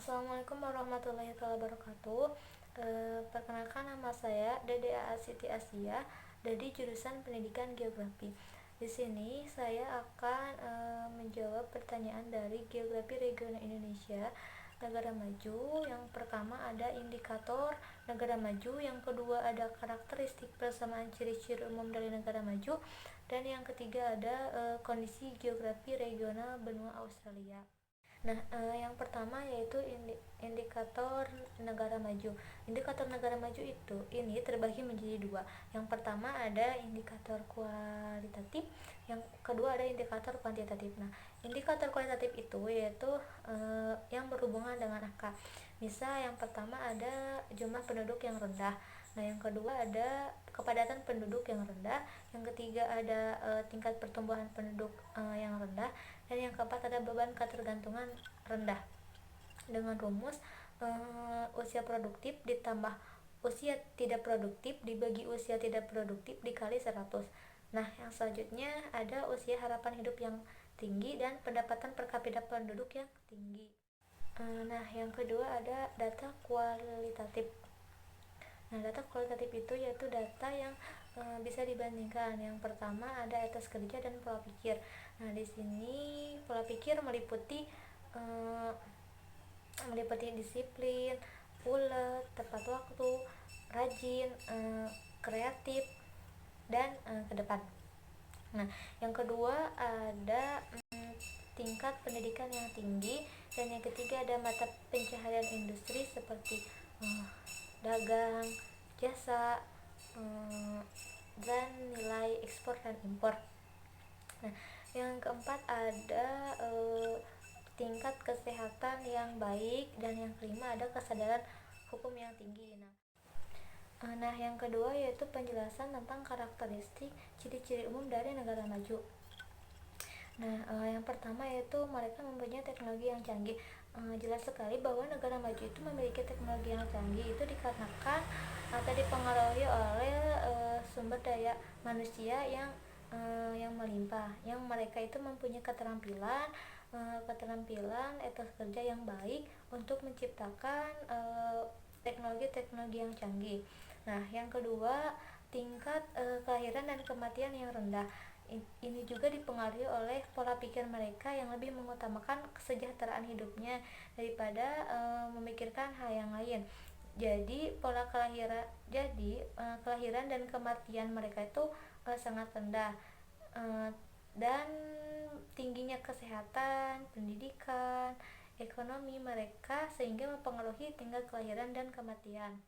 Assalamualaikum warahmatullahi wabarakatuh. Perkenalkan, nama saya Dede Siti Asia dari jurusan Pendidikan Geografi. Di sini saya akan menjawab pertanyaan dari Geografi Regional Indonesia negara maju. Yang pertama ada indikator negara maju, yang kedua ada karakteristik persamaan ciri-ciri umum dari negara maju, dan yang ketiga ada kondisi geografi regional benua Australia. Nah, yang pertama yaitu indikator negara maju. Indikator negara maju ini terbagi menjadi dua. Yang pertama ada indikator kualitatif, yang kedua ada indikator kuantitatif. Nah, indikator kualitatif itu yaitu yang berhubungan dengan angka. Misal yang pertama ada jumlah penduduk yang rendah. Nah, yang kedua ada kepadatan penduduk yang rendah, yang ketiga ada tingkat pertumbuhan penduduk yang rendah, dan yang keempat ada beban ketergantungan rendah. Dengan rumus usia produktif ditambah usia tidak produktif dibagi usia tidak produktif dikali 100. Nah, yang selanjutnya ada usia harapan hidup yang tinggi dan pendapatan per kapita penduduk yang tinggi. Nah, yang kedua ada data kualitatif. Nah, data kualitatif itu yaitu data yang bisa dibandingkan. Yang pertama ada etos kerja dan pola pikir. Nah, di sini pola pikir meliputi disiplin, ulet, tepat waktu, rajin, kreatif, dan ke depan. Nah, yang kedua ada tingkat pendidikan yang tinggi, dan yang ketiga ada mata pencaharian industri seperti dagang, jasa, dan nilai ekspor dan impor. Nah, yang keempat ada tingkat kesehatan yang baik, dan yang kelima ada kesadaran hukum yang tinggi. Nah, yang kedua yaitu penjelasan tentang karakteristik ciri-ciri umum dari negara maju. Nah, yang pertama yaitu mereka mempunyai teknologi yang canggih. Jelas sekali bahwa negara maju itu memiliki teknologi yang canggih itu dikarenakan atau dipengaruhi oleh sumber daya manusia yang melimpah, yang mereka itu mempunyai keterampilan etos kerja yang baik untuk menciptakan teknologi-teknologi yang canggih. Nah, yang kedua tingkat kelahiran dan kematian yang rendah. Ini juga dipengaruhi oleh pola pikir mereka yang lebih mengutamakan kesejahteraan hidupnya daripada memikirkan hal yang lain. Jadi kelahiran dan kematian mereka itu sangat rendah, dan tingginya kesehatan, pendidikan, ekonomi mereka sehingga mempengaruhi tingkat kelahiran dan kematian.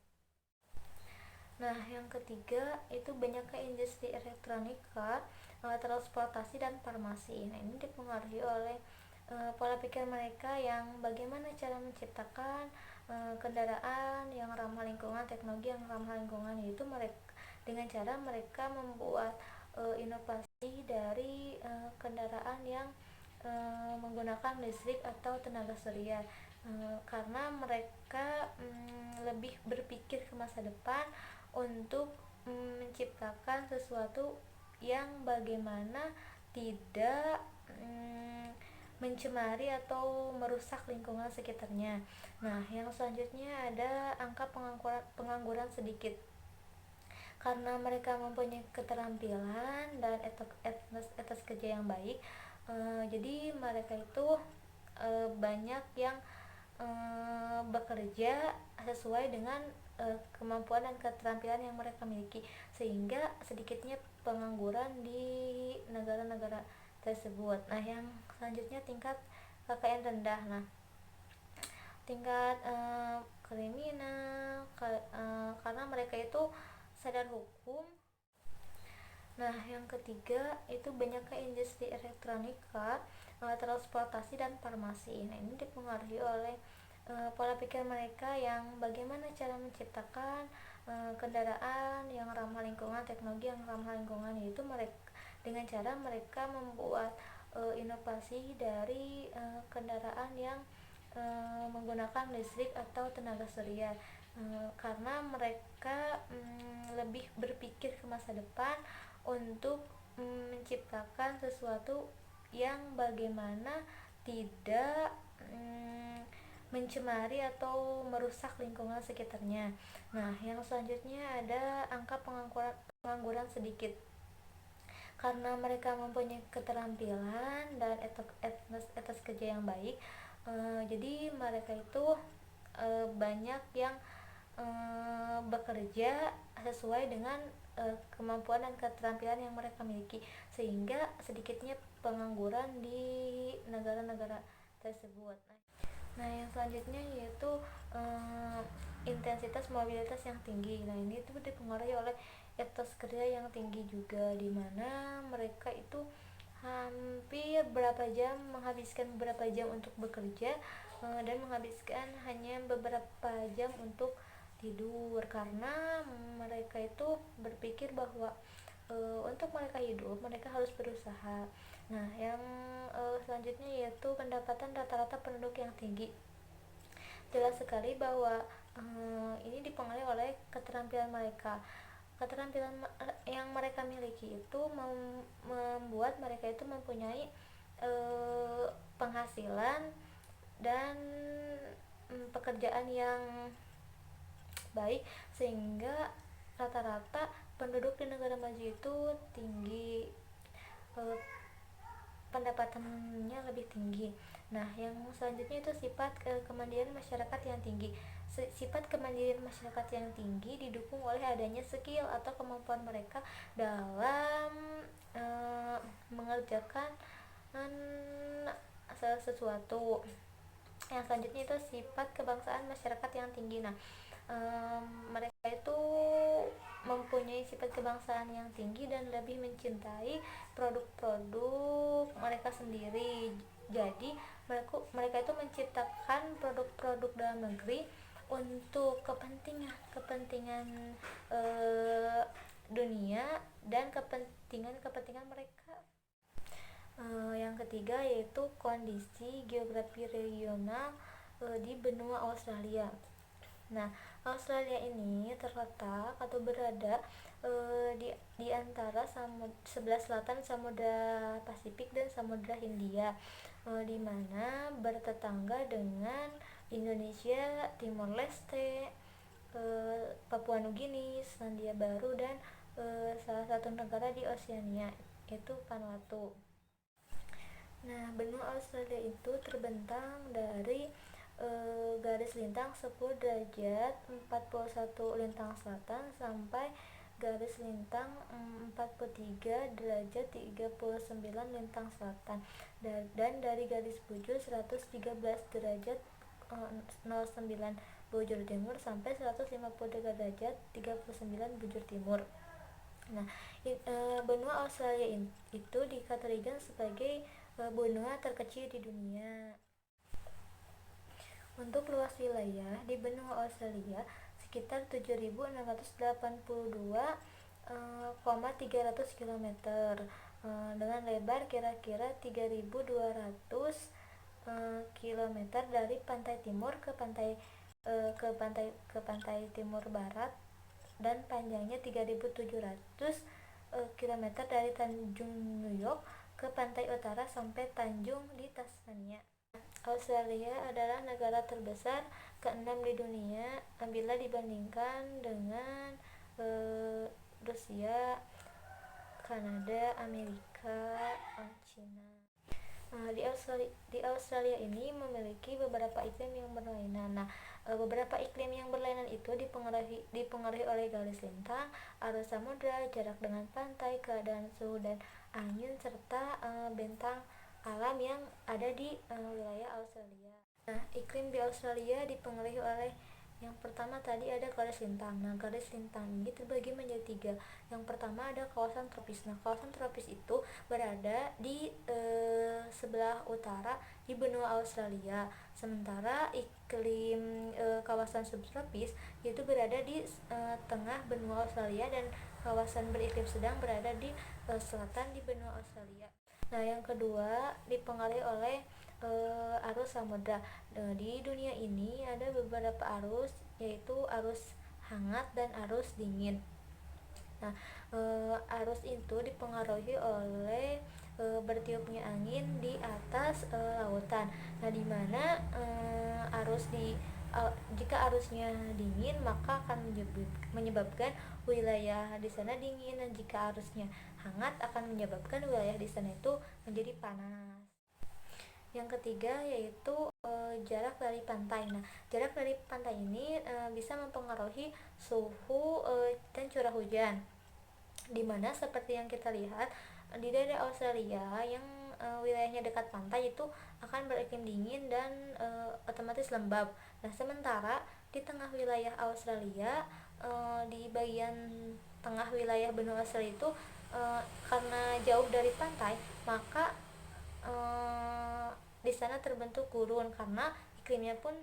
Nah, yang ketiga itu banyaknya industri elektronika, transportasi, dan farmasi. Nah, ini dipengaruhi oleh pola pikir mereka yang bagaimana cara menciptakan kendaraan yang ramah lingkungan, teknologi yang ramah lingkungan, yaitu dengan cara mereka membuat inovasi dari kendaraan yang menggunakan listrik atau tenaga surya, karena mereka lebih berpikir ke masa depan untuk menciptakan sesuatu yang bagaimana tidak mencemari atau merusak lingkungan sekitarnya. Nah, yang selanjutnya ada angka pengangguran sedikit. Karena mereka mempunyai keterampilan dan etos kerja yang baik, jadi mereka itu banyak yang bekerja sesuai dengan kemampuan dan keterampilan yang mereka miliki, sehingga sedikitnya pengangguran di negara-negara tersebut. Nah, yang selanjutnya tingkat KKN rendah. Nah, tingkat kriminal karena mereka itu sadar hukum. Nah, yang ketiga itu banyaknya industri elektronika, transportasi, dan farmasi. Nah, ini dipengaruhi oleh pola pikir mereka yang bagaimana cara menciptakan kendaraan yang ramah lingkungan, teknologi yang ramah lingkungan, yaitu dengan cara mereka membuat inovasi dari kendaraan yang menggunakan listrik atau tenaga surya, karena mereka lebih berpikir ke masa depan untuk menciptakan sesuatu yang bagaimana tidak mencemari atau merusak lingkungan sekitarnya. Nah, yang selanjutnya ada angka pengangguran sedikit. Karena mereka mempunyai keterampilan dan etos kerja yang baik, jadi mereka itu banyak yang bekerja sesuai dengan kemampuan dan keterampilan yang mereka miliki, sehingga sedikitnya pengangguran di negara-negara tersebut. Nah, yang selanjutnya yaitu intensitas mobilitas yang tinggi. Nah, ini tuh dipengaruhi oleh etos kerja yang tinggi juga, di mana mereka itu hampir menghabiskan beberapa jam untuk bekerja, dan menghabiskan hanya beberapa jam untuk tidur, karena mereka itu berpikir bahwa untuk mereka hidup mereka harus berusaha. Nah, yang selanjutnya yaitu pendapatan rata-rata penduduk yang tinggi. Jelas sekali bahwa ini dipengaruhi oleh keterampilan mereka. Keterampilan yang mereka miliki itu membuat mereka itu mempunyai penghasilan dan pekerjaan yang baik, sehingga rata-rata penduduk di negara maju itu tinggi, pendapatannya lebih tinggi. Nah, yang selanjutnya itu sifat kemandirian masyarakat yang tinggi. Sifat kemandirian masyarakat yang tinggi didukung oleh adanya skill atau kemampuan mereka dalam mengerjakan sesuatu. Yang selanjutnya itu sifat kebangsaan masyarakat yang tinggi. Nah, mereka itu mempunyai sifat kebangsaan yang tinggi dan lebih mencintai produk-produk mereka sendiri. Jadi mereka itu menciptakan produk-produk dalam negeri untuk kepentingan dunia dan kepentingan mereka. Yang ketiga yaitu kondisi geografi regional di benua Australia. Nah, Australia ini terletak atau berada di antara sebelah selatan Samudra Pasifik dan Samudra Hindia, di mana bertetangga dengan Indonesia, Timor Leste, Papua Nugini, Selandia Baru, dan salah satu negara di Oseania yaitu Vanuatu. Nah, benua Australia itu terbentang dari garis lintang 10 derajat 41 lintang selatan sampai garis lintang 43 derajat 39 lintang selatan, dan dari garis bujur 113 derajat 09 bujur timur sampai 153 derajat 39 bujur timur. Nah, benua Australia itu dikategorikan sebagai benua terkecil di dunia. Untuk luas wilayah di benua Australia sekitar 7.682,300 km, dengan lebar kira-kira 3.200 km dari pantai timur ke pantai timur barat, dan panjangnya 3.700 km dari Tanjung New York ke pantai utara sampai Tanjung di Tasmania. Australia adalah negara terbesar ke-6 di dunia bila dibandingkan dengan Rusia, Kanada, Amerika, China. Di Australia ini memiliki beberapa iklim yang berlainan. Nah, beberapa iklim yang berlainan itu dipengaruhi oleh garis lintang, arus samudra, jarak dengan pantai, keadaan suhu dan angin, serta bentang alam yang ada di wilayah Australia. Nah, iklim di Australia dipengaruhi oleh yang pertama tadi ada garis lintang. Nah, garis lintang ini terbagi menjadi 3. Yang pertama ada kawasan tropis. Nah, kawasan tropis itu berada di sebelah utara di benua Australia. Sementara iklim kawasan subtropis yaitu berada di tengah benua Australia, dan kawasan beriklim sedang berada di selatan di benua Australia. Nah, yang kedua dipengaruhi oleh arus samudra. Di dunia ini ada beberapa arus, yaitu arus hangat dan arus dingin. Nah, arus itu dipengaruhi oleh bertiupnya angin di atas lautan. Nah, di mana jika arusnya dingin maka akan menyebabkan wilayah di sana dingin, dan jika arusnya hangat akan menyebabkan wilayah di sana itu menjadi panas. Yang ketiga yaitu jarak dari pantai. Nah, jarak dari pantai ini bisa mempengaruhi suhu dan curah hujan. Dimana seperti yang kita lihat di daerah Australia yang wilayahnya dekat pantai itu akan beriklim dingin dan otomatis lembab. Nah, sementara di tengah wilayah Australia, di bagian tengah wilayah benua Australia itu karena jauh dari pantai, maka eh, di sana terbentuk gurun karena iklimnya pun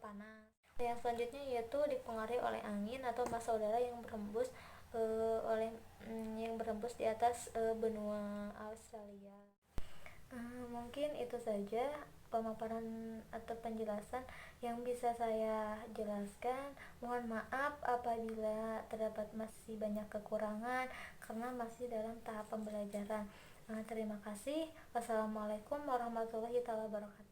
panas. Yang selanjutnya yaitu dipengaruhi oleh angin atau massa udara yang berhembus di atas benua Australia. Mungkin itu saja pemaparan atau penjelasan yang bisa saya jelaskan. Mohon maaf apabila terdapat masih banyak kekurangan karena masih dalam tahap pembelajaran. Terima kasih. Wassalamualaikum warahmatullahi wabarakatuh.